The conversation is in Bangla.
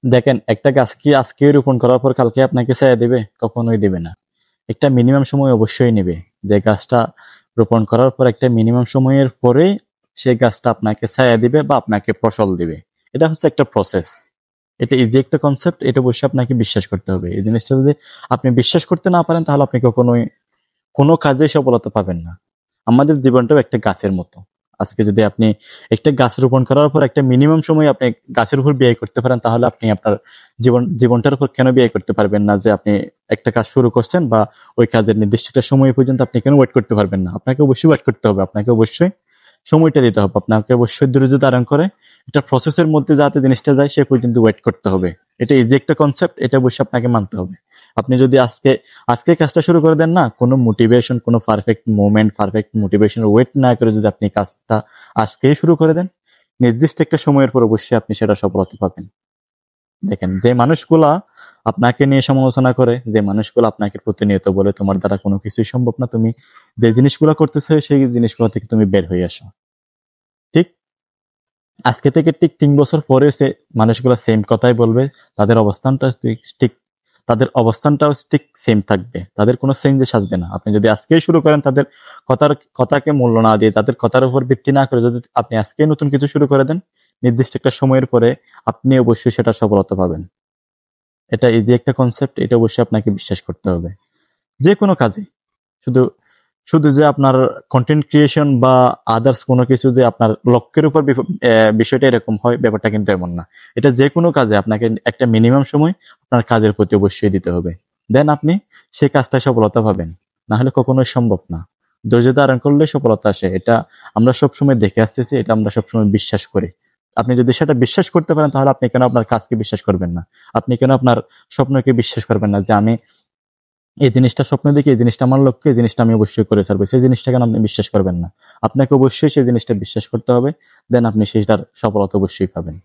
দেখেন, একটা গাছ কি আজকে রোপণ করার পর কালকে আপনাকে ছায়া দিবে? কখনোই দিবে না। একটা মিনিমাম সময় অবশ্যই নেবে। যে গাছটা রোপণ করার পর একটা মিনিমাম সময়ের পরে সেই গাছটা আপনাকে ছায়া দিবে বা আপনাকে ফসল দিবে। এটা হচ্ছে একটা প্রসেস। এটা ইজি একটা কনসেপ্ট, এটা অবশ্যই আপনাকে বিশ্বাস করতে হবে। এই জিনিসটা যদি আপনি বিশ্বাস করতে না পারেন তাহলে আপনি কখনোই কোনো কাজে সফলতা পাবেন না। আমাদের জীবনটাও একটা গাছের মতো। আজকে যদি আপনি একটা গাছ রোপণ করার পর একটা মিনিমাম সময় আপনি গাছের উপর ব্যয় করতে পারেন, তাহলে আপনি আপনার জীবনটার উপর কেন ব্যয় করতে পারবেন না? যে আপনি একটা কাজ শুরু করছেন বা ওই কাজের নির্দিষ্ট একটা সময় পর্যন্ত আপনি কেন ওয়েট করতে পারবেন না? আপনাকে অবশ্যই ওয়েট করতে হবে, আপনাকে অবশ্যই সময়টা দিতে হবে, আপনাকে অবশ্যই ধৈর্য ধারণ করে এটা প্রসেসের মধ্যে যাতে জিনিসটা যায় সে পর্যন্ত ওয়েট করতে হবে। এটা ইজি একটা কনসেপ্ট, এটা অবশ্যই আপনাকে মানতে হবে। আপনি যদি আজকে কাজটা শুরু করে দেন না, কোনো মোটিভেশন, কোনো perfect moment, perfect motivation wait না করে যদি আপনি কাজটা আজকেই শুরু করে দেন, নির্দিষ্ট একটা সময়ের পর অবশ্যই আপনি সেটা সফলতা পাবেন। দেখেন, যে মানুষগুলা আপনাকে নিয়ে সমালোচনা করে, যে মানুষগুলো আপনাকে প্রতিনিয়ত বলে তোমার দ্বারা কোনো কিছুই সম্ভব না, তুমি যে জিনিসগুলো করতেছো সেই জিনিসগুলো থেকে তুমি বের হয়ে আসো, ঠিক আজকে থেকে ঠিক 3 বছর পরে সে মানুষগুলো সেম কথাই বলবে। তাদের অবস্থানটা ঠিক তাদের অবস্থানটাও ঠিক সেম থাকবে, তাদের কোনো চেঞ্জেস আসবে না। আপনি যদি আজকেই শুরু করেন, তাদের কথাকে মূল্য না দিয়ে, তাদের কথার উপর ভিত্তি না করে যদি আপনি আজকেই নতুন কিছু শুরু করে দেন, নির্দিষ্ট একটা সময়ের পরে আপনি অবশ্যই সেটা সফলতা পাবেন। এটা ইজি একটা কনসেপ্ট, এটা অবশ্যই আপনাকে বিশ্বাস করতে হবে। যে কোনো কাজে, শুধু শুধু যে আপনার কন্টেন্ট ক্রিয়েশন বা আদার্স কোনো কিছু যে আপনার লক্ষ্যের উপর বিষয়টা এরকম হয়, ব্যাপারটা কিন্তু এমন না। এটা যে কোনো কাজে আপনাকে একটা মিনিমাম সময় আপনার কাজের প্রতি অবশ্যই দিতে হবে, দেন আপনি সেই কাজটায় সফলতা পাবেন। না হলে কখনোই সম্ভব না। ধৈর্য ধারণ করলে সফলতা আসে, এটা আমরা সবসময় দেখে আসতেছি, এটা আমরা সবসময় বিশ্বাস করি। আপনি যদি সেটা বিশ্বাস করতে পারেন তাহলে আপনি কেন আপনার কাজকে বিশ্বাস করবেন না? আপনি কেন আপনার স্বপ্নকে বিশ্বাস করবেন না যে আমি এই জিনিসটা স্বপ্ন দেখি, এই জিনিসটা আমার লক্ষ্য, এই জিনিসটা আমি অবশ্যই করে ছাড়বো? সেই জিনিসটা কেন আপনি বিশ্বাস করবেন না? আপনাকে অবশ্যই সেই জিনিসটা বিশ্বাস করতে হবে, দেন আপনি সেটার সফলতা অবশ্যই পাবেন।